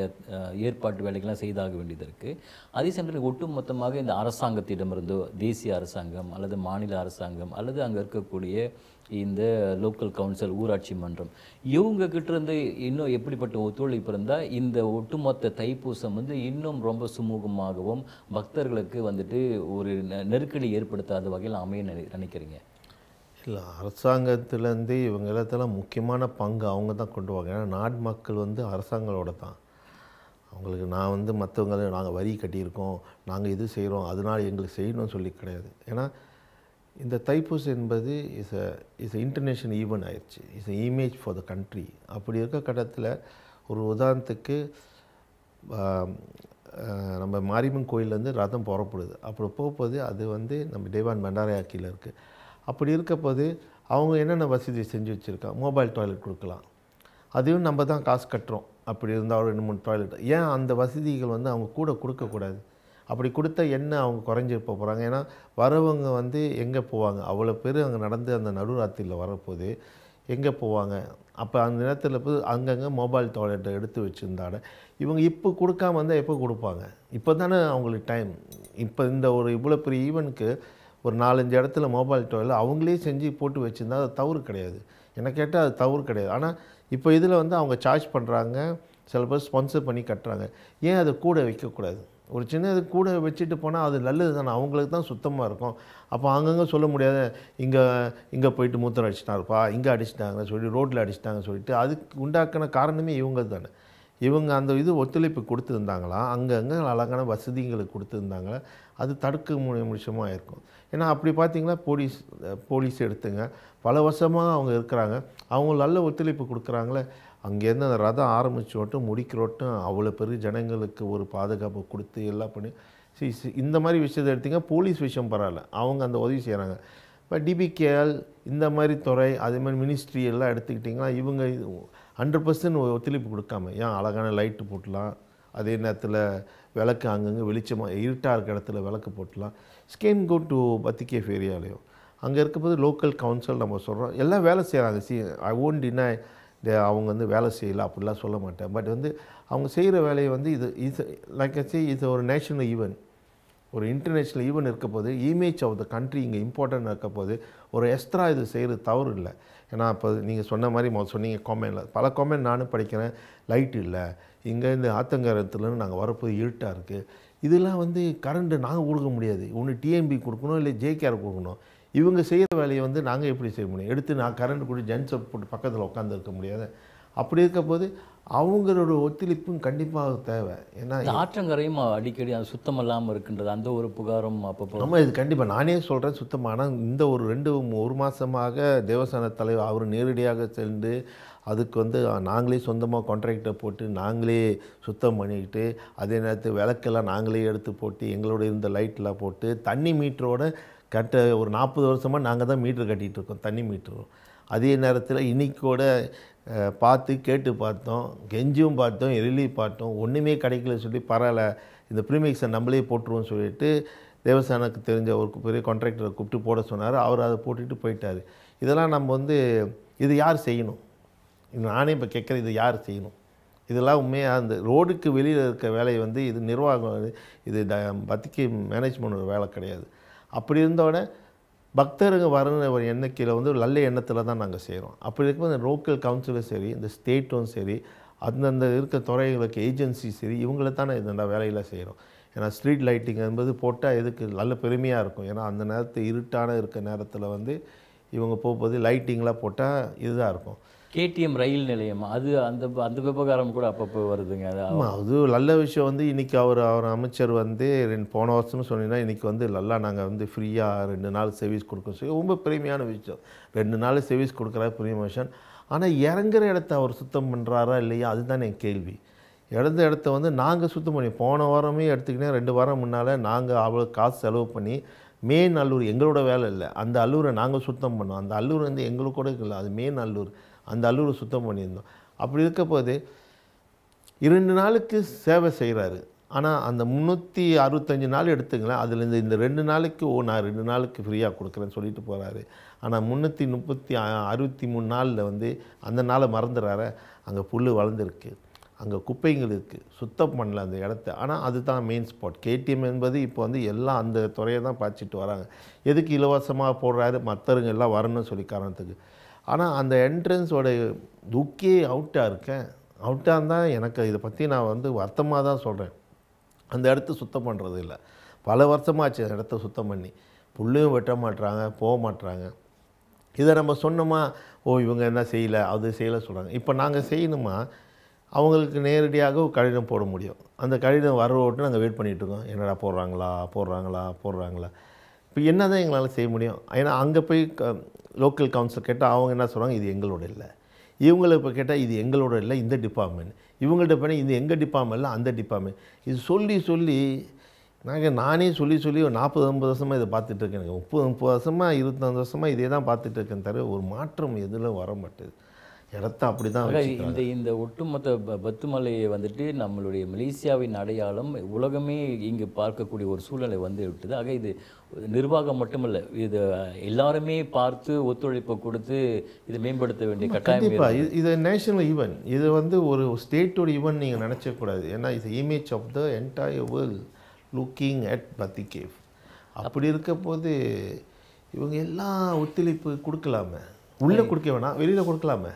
ஏற்பாட்டு வேலைகள்லாம் செய்தாக வேண்டியது இருக்குது. அதே சமயத்தில் ஒட்டுமொத்தமாக இந்த அரசாங்கத்திடமிருந்தோ தேசிய அரசாங்கம் அல்லது மாநில அரசாங்கம் அல்லது அங்கே இருக்கக்கூடிய இந்த லோக்கல் கவுன்சில் ஊராட்சி மன்றம் இவங்ககிட்டேருந்து இன்னும் எப்படிப்பட்ட ஒத்துழைப்பு இருந்தால் இந்த ஒட்டுமொத்த தைப்பூசம் வந்து இன்னும் ரொம்ப சுமூகமாகவும் பக்தர்களுக்கு வந்துட்டு ஒரு நெருக்கடி ஏற்படுத்தாத வகையில் அமைய நினைக்கிறீங்க? இல்லை, அரசாங்கத்துலேருந்து இவங்க எல்லாத்தெல்லாம் முக்கியமான பங்கு அவங்க தான் கொண்டு வாங்க. ஏன்னா நாட்டு மக்கள் வந்து அரசாங்களோட தான். அவங்களுக்கு நான் வந்து மற்றவங்க நாங்கள் வரி கட்டியிருக்கோம், நாங்கள் இது செய்கிறோம், அதனால் எங்களுக்கு செய்யணும்னு சொல்லி கிடையாது. ஏன்னா இந்த தைப்பூசம் என்பது இஸ் இன்டர்நேஷ்னல் ஈவெண்ட் ஆயிடுச்சு. Is image for the country. அப்படி இருக்க கட்டத்தில் ஒரு உதாரணத்துக்கு நம்ம மாரியம்மன் கோயிலேருந்து ரதம் புறப்படுது. அப்படி போகும்போது அது வந்து நம்ம தேவான் பண்டாரையாக்கியில் இருக்குது. அப்படி இருக்கப்போது அவங்க என்னென்ன வசதி செஞ்சு வச்சுருக்காங்க, மொபைல் டாய்லெட் கொடுக்கலாம், அதையும் நம்ம தான் காசு கட்டுறோம். அப்படி இருந்தால் 2-3 டாய்லெட் ஏன் அந்த வசதிகள் வந்து அவங்க கூட கொடுக்கக்கூடாது? அப்படி கொடுத்தா என்ன அவங்க குறைஞ்சிருப்ப போகிறாங்க? ஏன்னா வரவங்க வந்து எங்கே போவாங்க? அவ்வளோ பேர் அங்கே நடந்து அந்த நடுராத்திரியில் வரப்போது எங்கே போவாங்க? அப்போ அந்த நேரத்தில் போய் அங்கங்கே மொபைல் டாய்லெட்டை எடுத்து வச்சுருந்தாட இவங்க இப்போ கொடுக்காம வந்தால் எப்போ கொடுப்பாங்க? இப்போ தானே அவங்களுக்கு டைம். இப்போ இந்த ஒரு இவ்வளோ பெரிய ஈவெண்ட்க்கு ஒரு 4-5 இடத்துல மொபைல் டாய்லெட் அவங்களே செஞ்சு போட்டு வச்சுருந்தா அது தவறு கிடையாது. என்ன கேட்டால் அது தவறு கிடையாது. ஆனால் இப்போ இதில் வந்து அவங்க சார்ஜ் பண்ணுறாங்க, சில பேர் ஸ்பான்சர் பண்ணி கட்டுறாங்க. ஏன் அதை கூட வைக்கக்கூடாது? ஒரு சின்னது கூட வச்சுட்டு போனால் அது நல்லது தானே, அவங்களுக்கு தான் சுத்தமாக இருக்கும். அப்போ அங்கங்கே சொல்ல முடியாது, இங்கே போயிட்டு மூத்திரம் அடிச்சிட்டாருப்பா, இங்கே அடிச்சிட்டாங்க சொல்லி ரோட்டில் அடிச்சிட்டாங்க சொல்லிட்டு அதுக்கு உண்டாக்கின காரணமே இவங்க தானே. இவங்க அந்த இது ஒத்துழைப்பு கொடுத்துருந்தாங்களா, அங்கங்கே அழகான வசதிகளுக்கு கொடுத்துருந்தாங்களா, அது தடுக்க முடிச்சமாக இருக்கும். ஏன்னா அப்படி பார்த்தீங்கன்னா போலீஸ் எடுத்துங்க, பல வருஷமாக அவங்க இருக்கிறாங்க, அவங்க நல்ல ஒத்துழைப்பு கொடுக்குறாங்களே. அங்கேருந்து அந்த ரதம் ஆரம்பிச்சோட்டும் முடிக்கிறோட்டும் அவ்வளோ பெரிய ஜனங்களுக்கு ஒரு பாதுகாப்பு கொடுத்து எல்லாம் பண்ணி இந்த மாதிரி விஷயத்தை எடுத்திங்க. போலீஸ் விஷயம் பரவாயில்ல, அவங்க அந்த உதவி செய்கிறாங்க. இப்போ டிபிகேஎல் இந்த மாதிரி துறை அதே மாதிரி மினிஸ்ட்ரி எல்லாம் எடுத்துக்கிட்டிங்கன்னா இவங்க 100% ஒத்துழைப்பு கொடுக்காம ஏன் அழகான லைட்டு போட்டலாம், அதே நேரத்தில் விளக்கு அங்கங்கே வெளிச்சமாக இருட்டாக இருக்க இடத்துல விளக்கு போட்டலாம். ஸ்கேன் கோ டு பத்திகேஃப் ஏரியாலையும் அங்கே இருக்கும்போது லோக்கல் கவுன்சில் நம்ம சொல்கிறோம் எல்லாம் வேலை செய்கிறாங்க. ஐ ஓன்ட் டினை அவங்க வந்து வேலை செய்யலை அப்படிலாம் சொல்ல மாட்டேன். பட் வந்து அவங்க செய்கிற வேலையை வந்து இது லைக் இது ஒரு நேஷ்னல் ஈவெண்ட், ஒரு இன்டர்நேஷ்னல் ஈவெண்ட் இருக்க போது இமேஜ் ஆஃப் த கண்ட்ரி இங்கே இம்பார்ட்டன்ட் இருக்க போது ஒரு எக்ஸ்ட்ரா இது செய்கிறது தவறு இல்லை. ஏன்னா இப்போ நீங்கள் சொன்ன மாதிரி சொன்னீங்க காமெண்டில் பல காமெண்ட் நானும் படிக்கிறேன், லைட் இல்லை, இங்கேருந்து ஆத்தங்கரத்துலேருந்து நாங்கள் வரப்போது இருட்டாக இருக்குது, இதெல்லாம் வந்து கரண்ட்டு நாங்கள் கொடுக்க முடியாது, ஒன்று டிஎம்பி கொடுக்கணும் இல்லை ஜேகேஆர் கொடுக்கணும். இவங்க செய்கிற வேலையை வந்து நாங்கள் எப்படி செய்ய முடியும்? எடுத்து நான் கரண்ட் கூட ஜென்ஸை போட்டு பக்கத்தில் உட்காந்துருக்க முடியாது. அப்படி இருக்க போது அவங்களோட ஒத்துழைப்பும் கண்டிப்பாக தேவை. ஏன்னா ஆற்றங்கரையும் அடிக்கடி அது சுத்தம் இல்லாமல் இருக்கின்றது, அந்த ஒரு புகாரும் அப்பப்போ. ஆமாம், இது கண்டிப்பாக நானே சொல்கிறேன் சுத்தமாக. ஆனால் இந்த ஒரு மாதமாக தேவஸ்தான தலைவர் அவர் நேரடியாக சென்று அதுக்கு வந்து நாங்களே சொந்தமாக கான்ட்ராக்டை போட்டு நாங்களே சுத்தம் பண்ணிக்கிட்டு அதே நேரத்தில் விளக்கெல்லாம் நாங்களே எடுத்து போட்டு எங்களோட இருந்த லைட்டெலாம் போட்டு தண்ணி மீட்டரோட ஒரு 40 வருஷமாக நாங்கள் தான் மீட்ரு கட்டிகிட்டு இருக்கோம், தண்ணி மீட்டரும். அதே நேரத்தில் இன்னைக்கூட பார்த்து கேட்டு பார்த்தோம், கெஞ்சியும் பார்த்தோம், எரிலி பார்த்தோம், ஒன்றுமே கிடைக்கல சொல்லி பரவாயில்ல இந்த ப்ரீமிக்ஸை நம்மளே போட்டுருவோம்னு சொல்லிட்டு தேவஸ்தானுக்கு தெரிஞ்ச ஒரு பெரிய கான்ட்ராக்டரை கூப்பிட்டு போட சொன்னார். அவர் அதை போட்டுட்டு போயிட்டார். இதெல்லாம் நம்ம வந்து இது யார் செய்யணும்? நானே இப்போ கேட்குறேன், இது யார் செய்யணும்? இதெல்லாம் உண்மையாக அந்த ரோடுக்கு வெளியில் இருக்க வேலையை வந்து இது நிர்வாகம், இது பத்திரிக்கை மேனேஜ்மெண்ட் வேலை கிடையாது. அப்படி இருந்தோட பக்தருங்க வரணுன்ற ஒரு எண்ணிக்கையில் வந்து நல்ல எண்ணத்தில் தான் நாங்கள் செய்கிறோம். அப்படி இருக்கும்போது இந்த லோக்கல் கவுன்சிலும் சரி, இந்த ஸ்டேட்டும் சரி, அந்தந்த இருக்க துறைகளுக்கு ஏஜென்சி சரி, இவங்களை தானே இந்த வேலையில் செய்கிறோம். ஏன்னா ஸ்ட்ரீட் லைட்டிங் என்பது போட்டால் எதுக்கு நல்ல பெருமையாக இருக்கும். ஏன்னா அந்த நேரத்தில் இருட்டான இருக்க நேரத்தில் வந்து இவங்க போகும்போது லைட்டிங்லாம் போட்டால் இதுதான் இருக்கும். கேடிஎம் ரயில் நிலையம் அது அந்த அந்த விவகாரம் கூட அப்பப்போ வருதுங்க. அது ஆமாம், அது நல்ல விஷயம். இன்றைக்கி அவர் அமைச்சர் போன வருஷம்னு சொன்னீங்கன்னா இன்றைக்கி நல்லா நாங்கள் ஃப்ரீயாக 2 நாள் சர்வீஸ் கொடுக்க சொல்லி ரொம்ப பெருமையான விஷயம். 2 நாள் சர்வீஸ் கொடுக்குறா பெரிய விஷயம். ஆனால் இறங்குற இடத்த அவர் சுத்தம் பண்ணுறாரா இல்லையா, அதுதான் என் கேள்வி. இடத்த நாங்கள் சுத்தம் பண்ணி போன வாரமே எடுத்துக்கிட்டே 2 வாரம் முன்னால் நாங்கள் அவ்வளோ காசு செலவு பண்ணி மெயின் அல்லூர் எங்களோட வேலை இல்லை, அந்த அல்லூரை நாங்கள் சுத்தம் பண்ணோம். அந்த அல்லூர் எங்களுக்கு கூட இல்லை, அது மெயின் அல்லூர். அந்த அல்லூரை சுத்தம் பண்ணியிருந்தோம். அப்படி இருக்க போது 2 நாளுக்கு சேவை செய்கிறாரு. ஆனால் அந்த 365 நாள் எடுத்துங்களேன், அதில் இந்த 2 நாளைக்கு நான் 2 நாளுக்கு ஃப்ரீயாக கொடுக்குறேன்னு சொல்லிட்டு போகிறாரு. ஆனால் 363 நாளில் அந்த நாளை மறந்துடுறாரு. அங்கே புல் வளர்ந்துருக்கு, அங்கே குப்பைங்கள் இருக்குது, சுத்தம் பண்ணல அந்த இடத்த. ஆனால் அதுதான் மெயின் ஸ்பாட். கேடிஎம் என்பது இப்போ எல்லாம் அந்த துறையை தான் பாய்ச்சிட்டு வராங்க. எதுக்கு இலவசமாக போடுறாரு, மற்றவங்க எல்லாம் வரணும்னு சொல்லி காரணத்துக்கு. ஆனால் அந்த என்ட்ரன்ஸோட துக்கே அவுட்டாக இருக்கேன். அவுட்டாக இருந்தால் எனக்கு இதை பற்றி நான் வருத்தமாக தான் சொல்கிறேன். அந்த இடத்த சுத்தம் பண்ணுறது இல்லை. பல வருஷமாச்சு அந்த இடத்த சுத்தம் பண்ணி. புல்லையும் வெட்ட மாட்டுறாங்க, போக மாட்டுறாங்க. இதை நம்ம சொன்னோமா, இவங்க என்ன செய்யலை அது செய்யலை சொல்கிறாங்க. இப்போ நாங்கள் செய்யணுமா, அவங்களுக்கு நேரடியாக கடிதம் போட முடியும். அந்த கடிதம் வர ஓட்டு நாங்கள் வெயிட் பண்ணிகிட்ருக்கோம். என்னடா போடுறாங்களா. இப்போ என்ன தான் எங்களால் செய்ய முடியும்? ஏன்னா அங்கே போய் லோக்கல் கவுன்சில் கேட்டால் அவங்க என்ன சொல்கிறாங்க, இது எங்களோட இல்லை. இவங்களை இப்போ கேட்டால் இது எங்களோட இல்லை, இந்த டிபார்ட்மெண்ட். இவங்கள்ட்ட போனால் இது எங்கள் டிபார்ட்மெண்ட்டில் அந்த டிபார்ட்மெண்ட். இது சொல்லி நானே சொல்லி ஒரு 40-50 வருஷமாக இதை பார்த்துட்ருக்கேன். எனக்கு 30 வருஷமாக 25 வருஷமாக இதே தான் பார்த்துட்ருக்கேன். தவிர ஒரு மாற்றம் எதில் வர மாட்டேது. இடத்த அப்படி தான் இந்த ஒட்டுமொத்த பத்துமலையை நம்மளுடைய மலேசியாவின் அடையாளம் உலகமே இங்கு பார்க்கக்கூடிய ஒரு சூழ்நிலை விட்டது. ஆக இது நிர்வாகம் மட்டுமல்ல, இது எல்லாருமே பார்த்து ஒத்துழைப்பை கொடுத்து இதை மேம்படுத்த வேண்டிய கட்டாயம். கண்டிப்பாக இது நேஷனல் ஈவெண்ட். இது ஒரு ஸ்டேட்டோட ஈவெண்ட் நீங்கள் நினச்சக்கூடாது. ஏன்னா இது image of the entire world looking at பத்தி கேவ். அப்படி இருக்க போது இவங்க எல்லாம் ஒத்துழைப்பு கொடுக்கலாமே, உள்ளே கொடுக்க வேணாம், வெளியில் கொடுக்கலாமே.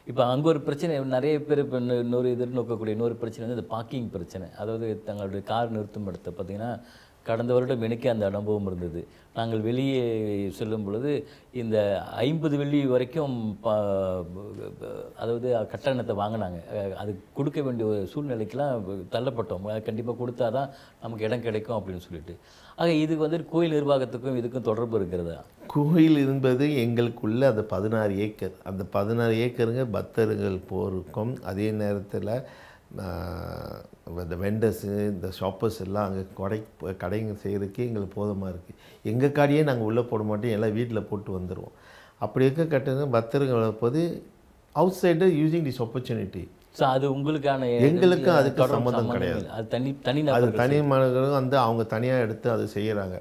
இப்போ அங்கே ஒரு பிரச்சனை, நிறைய பேர் இப்போ இன்னொரு எதிர்நோக்கக்கூடிய இன்னொரு பிரச்சனை இந்த பார்க்கிங் பிரச்சனை. அதாவது தங்களுடைய கார் நிறுத்தும் இடத்தை பார்த்திங்கன்னா கடந்த வருடம் எனக்கே அந்த அனுபவம் இருந்தது. நாங்கள் வெளியே செல்லும் பொழுது இந்த 50 வெள்ளி வரைக்கும் அதாவது கட்டணத்தை வாங்கினாங்க. அது கொடுக்க வேண்டிய ஒரு சூழ்நிலைக்கெலாம் தள்ளப்பட்டோம். கண்டிப்பாக கொடுத்தா தான் நமக்கு இடம் கிடைக்கும் அப்படின்னு சொல்லிட்டு. ஆக இது கோயில் நிர்வாகத்துக்கும் இதுக்கும் தொடர்பு இருக்கிறதா? கோயில் என்பது எங்களுக்குள்ள அந்த 16 ஏக்கர். அந்த 16 ஏக்கருங்க பக்தர்கள் போருக்கும், அதே நேரத்தில் இந்த வெண்டர்ஸு இந்த ஷாப்பர்ஸ் எல்லாம் அங்கே கடைங்க செய்கிறதுக்கே எங்களுக்கு போதுமாக இருக்குது. எங்கள் காடியே நாங்கள் உள்ளே போட மாட்டோம், எல்லாம் வீட்டில் போட்டு வந்துடுவோம். அப்படி இருக்க கட்டுங்க பக்தர்கள் வளர்ப்பது out cider using this opportunity. So அது உங்களுக்கான, எங்களுக்கும் அதுக்கு சம்மந்தம் கிடையாது. அது தனி மனிதர்களும் அவங்க தனியாக எடுத்து அது செய்கிறாங்க.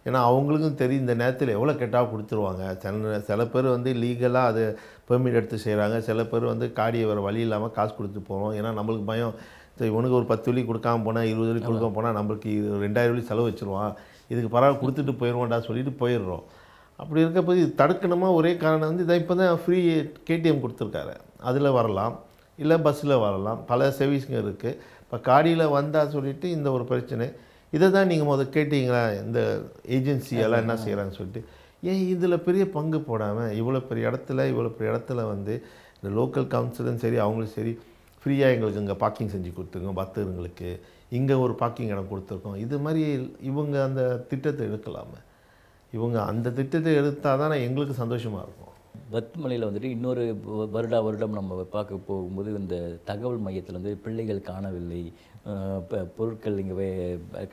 ஏன்னா அவங்களுக்கும் தெரியும் இந்த நேரத்தில் எவ்வளோ கேட்டால் கொடுத்துருவாங்க. சில பேர் லீகலாக அது பெர்மிட் எடுத்து செய்கிறாங்க. சில பேர் காடியை வர வழி இல்லாமல் காசு கொடுத்து போகிறோம். ஏன்னா நம்மளுக்கு பயம், இவனுக்கு ஒரு 10 வெள்ளி கொடுக்காமல் போனால் 20 வெள்ளி கொடுக்காம போனால் நம்மளுக்கு 2000 வெள்ளி செலவு வச்சுருவான், இதுக்கு பரவாயில்ல கொடுத்துட்டு போயிடுவோம்டா சொல்லிட்டு போயிடுறோம். அப்படி இருக்கப்போது இது தடுக்கணுமா ஒரே காரணம் இதை இப்போ தான் ஃப்ரீ கேடிஎம் கொடுத்துருக்காரு. அதில் வரலாம், இல்லை பஸ்ஸில் வரலாம், பல சர்வீஸுங்க இருக்குது. இப்போ காடியில் வந்தால் சொல்லிவிட்டு இந்த ஒரு பிரச்சனை. இதை தான் நீங்கள் கேட்டீங்களா, இந்த ஏஜென்சியெல்லாம் என்ன செய்கிறாங்கன்னு சொல்லிட்டு. ஏன் இதில் பெரிய பங்கு போடாமல் இவ்வளோ பெரிய இடத்துல இந்த லோக்கல் கவுன்சிலும் சரி அவங்களும் சரி ஃப்ரீயாக எங்களுக்கு இங்கே பார்க்கிங் செஞ்சு கொடுத்துருக்கோம், பக்தர்களுக்கு இங்கே ஒரு பார்க்கிங் இடம் கொடுத்துருக்கோம். இது மாதிரி இவங்க அந்த திட்டத்தை எடுக்கலாமே. இவங்க அந்த திட்டத்தை எடுத்தால் தான் எங்களுக்கு சந்தோஷமாக இருக்கும். பத்துமலையில் இன்னொரு வருடம் நம்ம பார்க்க போகும்போது இந்த தகவல் மையத்தில் பிள்ளைகள் காணவில்லை, பொருட்கள் இங்கே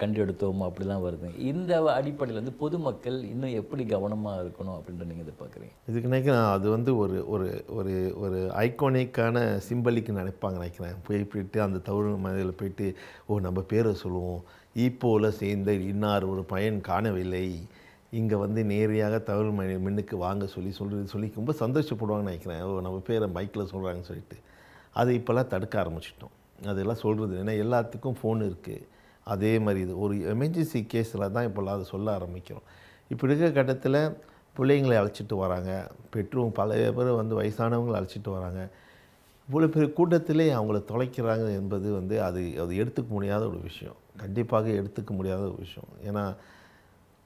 கண்டெடுத்தோம் அப்படிலாம் வருது. இந்த அடிப்படையில் பொதுமக்கள் இன்னும் எப்படி கவனமாக இருக்கணும் அப்படின்ற நீங்கள் எதிர்பார்க்குறீங்க? இதுக்கு நினைக்கிறேன் அது ஒரு ஒரு ஒரு ஒரு ஐகானிக்கான சிம்பலிக்கு நினைப்பாங்க நினைக்கிறேன். போயிட்டு அந்த தகவல் மையத்தில் போயிட்டு நம்ம பேரை சொல்லுவோம், ஈப்போவில் சேர்ந்த இன்னார் ஒரு பையன் காணவில்லை, இங்கே நேரடியாக தகவல் மின்னுக்கு வாங்க சொல்லி ரொம்ப சந்தோஷப்படுவாங்கன்னு நினைக்கிறேன். நம்ம பேரை மைக்கில் சொல்கிறாங்கன்னு சொல்லிட்டு. அது இப்போல்லாம் தடுக்க ஆரம்பிச்சிட்டோம். அதெல்லாம் சொல்கிறது ஏன்னா எல்லாத்துக்கும் ஃபோன் இருக்குது. அதே மாதிரி இது ஒரு எமர்ஜென்சி கேஸில் தான் இப்போல்லாம் அதை சொல்ல ஆரம்பிக்கிறோம். இப்படி இருக்கிற கட்டத்தில் பிள்ளைங்களை அழைச்சிட்டு வராங்க, பெற்றோர் பல பேர் வயசானவங்களை அழைச்சிட்டு வராங்க. இவ்வளோ பெரிய கூட்டத்திலே அவங்கள தொலைக்கிறாங்க என்பது அது எடுத்துக்க முடியாத ஒரு விஷயம். கண்டிப்பாக எடுத்துக்க முடியாத ஒரு விஷயம். ஏன்னா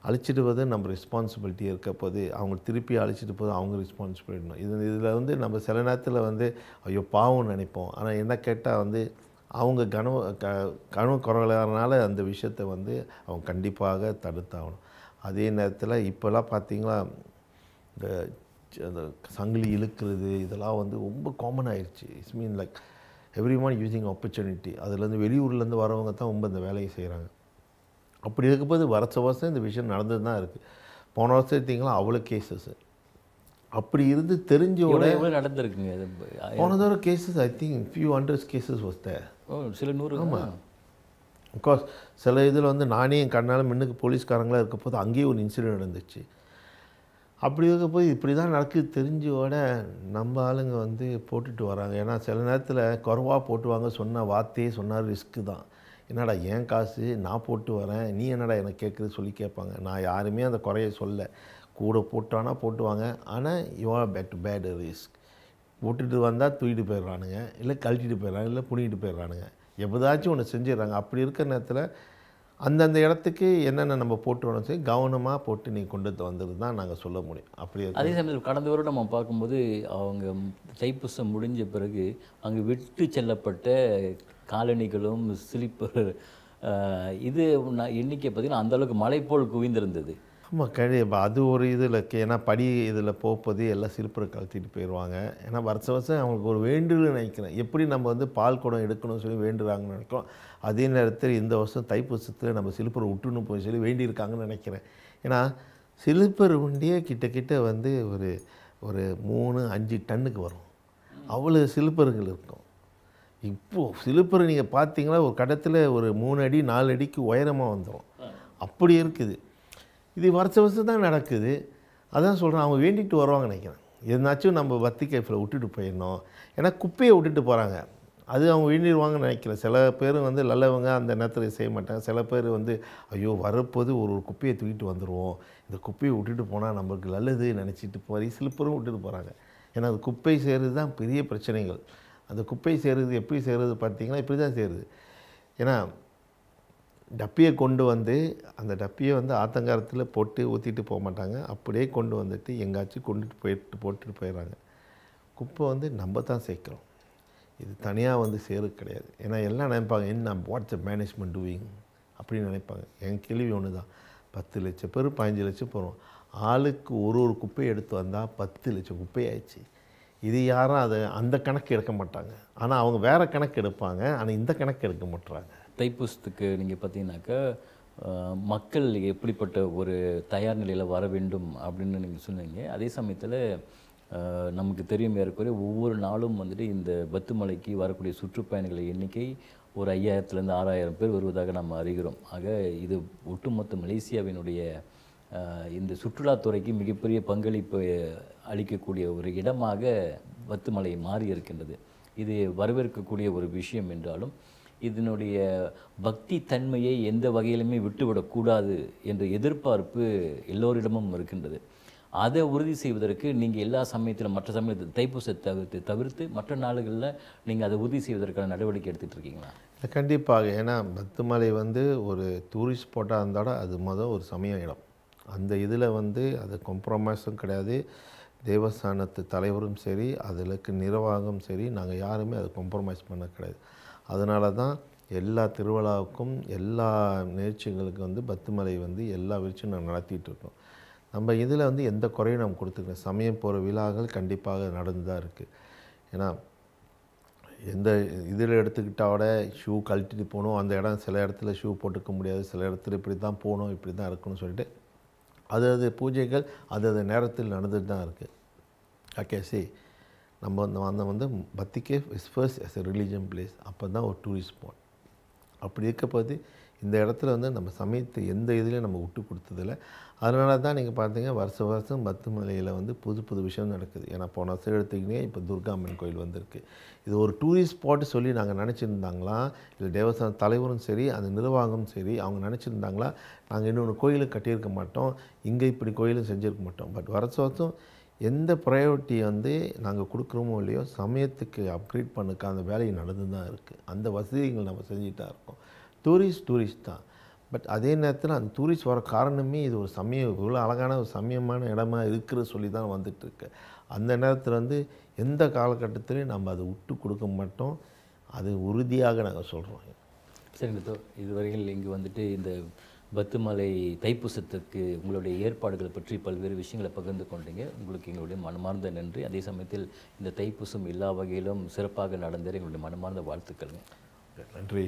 அழிச்சிடுவது நம்ம ரெஸ்பான்சிபிலிட்டி இருக்க போது, அவங்க திருப்பி அழிச்சிட்டு போது அவங்க ரெஸ்பான்சிபிலிட்டி. இதில் வந்து நம்ம சில நேரத்தில் வந்து ஐயோ பாவம்னு நினைப்போம். ஆனால் என்ன கேட்டால் வந்து அவங்க கனவு குறைகிறனால அந்த விஷயத்தை வந்து அவங்க கண்டிப்பாக தடுத்தாகணும். அதே நேரத்தில் இப்போல்லாம் பார்த்தீங்களா, இந்த அந்த சங்கிலி இழுக்கிறது இதெல்லாம் வந்து ரொம்ப காமன் ஆயிடுச்சு. It's mean like every one using opportunity. அதுலேருந்து வெளியூர்லேருந்து வரவங்க தான் ரொம்ப இந்த வேலையை செய்கிறாங்க. அப்படி இருக்கும்போது வருஷம் இந்த விஷயம் நடந்து தான் இருக்குது. போன வருஷம் எடுத்திங்களா அவ்வளோ கேசஸ். அப்படி இருந்து தெரிஞ்சோட எவ்வளோ நடந்திருக்குங்க அது? போன தடவை cases I think few hundreds cases was there. சில 100. ஆமாம். பிகாஸ் சில இதில் வந்து நானே என் கண்ணால் முன்னுக்கு போலீஸ்காரங்களாக இருக்க போது அங்கேயே ஒரு இன்சிடென்ட் நடந்துச்சு. அப்படி இருக்கப்போது இப்படி தான் நடக்குது தெரிஞ்சோட நம்ம ஆளுங்க வந்து போட்டுட்டு வராங்க. ஏன்னா சில நேரத்தில் குறைவாக போட்டுவாங்க. சொன்ன வார்த்தையே சொன்னார் ரிஸ்க்கு தான். என்னடா ஏன் காசு நான் போட்டு வரேன், நீ என்னடா எனக்கு கேட்குறது சொல்லி கேட்பாங்க. நான் யாருமே அந்த குறைய சொல்ல. கூட போட்டானா போட்டுவாங்க. ஆனால் யூஆர் பேட் ரிஸ்க். போட்டுட்டு வந்தால் தூக்கிட்டு போயிடுறானுங்க, இல்லை கழட்டிட்டு போயிடுறாங்க, இல்லை புனிக்கிட்டு போயிடுறானுங்க. எப்போதாச்சும் ஒன்று செஞ்சிடறாங்க. அப்படி இருக்கிற நேரத்தில் அந்தந்த இடத்துக்கு என்னென்ன நம்ம போட்டு வரணும் சரி கவனமாக போட்டு நீ கொண்டு வந்துடுது தான் நாங்கள் சொல்ல முடியும். அப்படி அதே சமயத்தில் கடந்த வருடம் நம்ம பார்க்கும்போது அவங்க தைப்பூசம் முடிஞ்ச பிறகு அங்கே விட்டு செல்லப்பட்ட காலணிகளும் ஸ்லீப்பர் இது எண்ணிக்கை பார்த்திங்கன்னா அந்தளவுக்கு மலை போல் குவிந்திருந்தது. ஆமாம் கண்டிப்பாக. அது ஒரு இதில் ஏன்னா படி இதில் போகும்போது எல்லாம் சிலிப்பரை கழட்டிட்டு போயிடுவாங்க. ஏன்னா வருஷம் அவங்களுக்கு ஒரு வேண்டுதல் நினைக்கிறேன். எப்படி நம்ம வந்து பால் குடம் எடுக்கணும்னு சொல்லி வேண்டுறாங்கன்னு நினைக்கிறோம். அதே நேரத்தில் இந்த வருஷம் தைப்பூசத்தில் நம்ம சிலிப்பரை விட்டுணும் போய் சொல்லி வேண்டியிருக்காங்கன்னு நினைக்கிறேன். ஏன்னா சிலிப்பர் வண்டியே கிட்ட வந்து ஒரு 3-5 டன்னுக்கு வரும். அவ்வளோ சிலிப்பர்கள் இருக்கும். இப்போது சிலிப்பர் நீங்கள் பார்த்தீங்கன்னா ஒரு கடத்தில் ஒரு 3 அடி 4 அடிக்கு உயரமாக வந்துடும். அப்படி இருக்குது. இது வருஷம் தான் நடக்குது. அதான் சொல்கிறேன், அவங்க வேண்டிட்டு வருவாங்க நினைக்கிறேன். எதுனாச்சும் நம்ம பத்தி கைஃபில் விட்டுட்டு போயிடணும். ஏன்னா குப்பையை விட்டுட்டு போகிறாங்க. அது அவங்க வேண்டிடுவாங்கன்னு நினைக்கிறேன். சில பேர் வந்து நல்லவங்க அந்த நேரத்தில் செய்ய மாட்டாங்க. சில பேர் வந்து ஐயோ வரப்போது ஒரு குப்பையை தூக்கிட்டு வந்துடுவோம், இந்த குப்பையை விட்டுட்டு போனால் நம்மளுக்கு நல்லது நினச்சிட்டு போய் சிலிப்பரும் விட்டுட்டு போகிறாங்க. ஏன்னா அது குப்பை செய்கிறது தான் பெரிய பிரச்சனைகள். அந்த குப்பை செய்கிறது எப்படி செய்கிறது பார்த்தீங்கன்னா இப்படி தான் செய்கிறது. ஏன்னா டப்பியை கொண்டு வந்து அந்த டப்பியை வந்து ஆத்தங்காரத்தில் போட்டு ஊற்றிட்டு போக மாட்டாங்க. அப்படியே கொண்டு வந்துட்டு எங்காச்சும் கொண்டுட்டு போட்டுட்டு போயிடுறாங்க. குப்பை வந்து நம்ம தான் சேர்க்குறோம். இது தனியாக வந்து சேரு கிடையாது. ஏன்னா எல்லாம் நினைப்பாங்க என்ன வாட்ஸ் மேனேஜ்மெண்ட் டூயிங் அப்படின்னு நினைப்பாங்க. என் கேள்வி ஒன்று தான். 10 லட்சம் பேர் 15 லட்சம் போகிறோம். ஆளுக்கு ஒரு குப்பையை எடுத்து வந்தால் 10 லட்சம் குப்பை ஆயிடுச்சு. இது யாரும் அதை அந்த கணக்கு எடுக்க மாட்டாங்க. ஆனால் அவங்க வேறு கணக்கு எடுப்பாங்க. ஆனால் இந்த கணக்கு எடுக்க மாட்டுறாங்க. தைப்பூசத்துக்கு நீங்கள் பார்த்தீங்கன்னாக்கா மக்கள் எப்படிப்பட்ட ஒரு தயார் நிலையில் வர வேண்டும் அப்படின்னு நீங்கள் சொன்னீங்க. அதே சமயத்தில் நமக்கு தெரியும் ஏற்கனவே ஒவ்வொரு நாளும் வந்துட்டு இந்த பத்துமலைக்கு வரக்கூடிய சுற்றுப்பயணிகள் எண்ணிக்கை ஒரு 5000-லேருந்து 6000 பேர் வருவதாக நம்ம அறிகிறோம். ஆக இது ஒட்டுமொத்த மலேசியாவினுடைய இந்த சுற்றுலாத்துறைக்கு மிகப்பெரிய பங்களிப்பு அளிக்கக்கூடிய ஒரு இடமாக பத்துமலை மாறி இருக்கின்றது. இது வரவேற்கக்கூடிய ஒரு விஷயம் என்றாலும் இதனுடைய பக்தி தன்மையை எந்த வகையிலுமே விட்டுவிடக்கூடாது என்ற எதிர்பார்ப்பு எல்லோரிடமும் இருக்கின்றது. அதை உறுதி செய்வதற்கு நீங்கள் எல்லா சமயத்திலும் மற்ற சமயத்தில் தைப்பூசத்தை தவிர்த்து மற்ற நாடுகளில் நீங்கள் அதை உறுதி செய்வதற்கான நடவடிக்கை எடுத்துகிட்டு இருக்கீங்களா? கண்டிப்பாக. ஏன்னா பத்துமலை வந்து ஒரு டூரிஸ்ட் ஸ்பாட்டாக இருந்தாலும் அது ஒரு சமய இடம். அந்த இதில் வந்து அது காம்ப்ரமைஸும் கிடையாது. தேவஸ்தானத்து தலைவரும் சரி, அதிலுக்கு நிர்வாகம் சரி, நாங்கள் யாருமே அதை காம்ப்ரமைஸ் பண்ண கிடையாது. அதனால தான் எல்லா திருவிழாவுக்கும் எல்லா நிகழ்ச்சிகளுக்கும் வந்து பத்துமலை வந்து எல்லா விஷயம் நாங்கள் நடத்திட்டு இருக்கோம். நம்ம இதில் வந்து எந்த குறையும் நம்ம கொடுத்துக்கணும். சமயம் போகிற விழாக்கள் கண்டிப்பாக நடந்து தான் இருக்குது. ஏன்னா எந்த இதில் எடுத்துக்கிட்டாவோட ஷூ கழட்டிட்டு போகணும், அந்த இடம் சில இடத்துல ஷூ போட்டுக்க முடியாது, சில இடத்துல இப்படி தான் போகணும், இப்படி தான் இருக்கணும்னு சொல்லிட்டு அது பூஜைகள் அது நேரத்தில் நடந்துட்டு தான் இருக்குது. ஓகே சரி, நம்ம வந்து பத்திகே is first as a religion place. அப்போ தான் ஒரு டூரிஸ்ட் ஸ்பாட். அப்படி இருக்கப்போது இந்த இடத்துல வந்து நம்ம சமயத்தை எந்த இதுலேயும் நம்ம விட்டு கொடுத்ததில்லை. அதனால தான் நீங்கள் பார்த்தீங்க வருஷம் பத்துமலையில் வந்து புது விஷயம் நடக்குது. ஏன்னா போன வருஷம் எடுத்துக்கினே இப்போ துர்கா அம்மன் கோயில் வந்திருக்கு. இது ஒரு டூரிஸ்ட் ஸ்பாட்டு சொல்லி நாங்கள் நினச்சிருந்தாங்களா, இல்லை தேவஸ்தான தலைவரும் சரி அந்த நிர்வாகமும் சரி அவங்க நினச்சிருந்தாங்களா, நாங்கள் இன்னொன்று கோயிலும் கட்டியிருக்க மாட்டோம், இங்கே இப்படி கோயிலும் செஞ்சுருக்க மாட்டோம். பட் வருஷம் எந்த ப்ரையாரிட்டி வந்து நாங்கள் கொடுக்குறோமோ இல்லையோ சமயத்துக்கு அப்கிரேட் பண்ணுக்க அந்த வேலை நடந்து தான் இருக்குது. அந்த வசதிகள் நம்ம செஞ்சுட்டு தான் இருக்கோம். டூரிஸ்ட் தான். பட் அதே நேரத்தில் அந்த டூரிஸ்ட் வர காரணமே இது ஒரு சமயம் இவ்வளோ அழகான ஒரு சமயமான இடமா இருக்கிற சொல்லி தான் வந்துட்டுருக்கு. அந்த நேரத்தில் வந்து எந்த காலகட்டத்திலையும் நம்ம அதை விட்டு கொடுக்க மாட்டோம். அது உறுதியாக நாங்கள் சொல்கிறோம். சரிங்க தோ, இதுவரையில் இங்கு வந்துட்டு இந்த பத்துமலை தைப்பூசத்துக்கு உங்களுடைய ஏற்பாடுகள் பற்றி பல்வேறு விஷயங்களை பகிர்ந்து கொண்டீங்க. உங்களுக்கு எங்களுடைய மனமார்ந்த நன்றி. அதே சமயத்தில் இந்த தைப்பூசம் எல்லா வகையிலும் சிறப்பாக நடந்தேற எங்களுடைய மனமார்ந்த வாழ்த்துக்கள். நன்றி.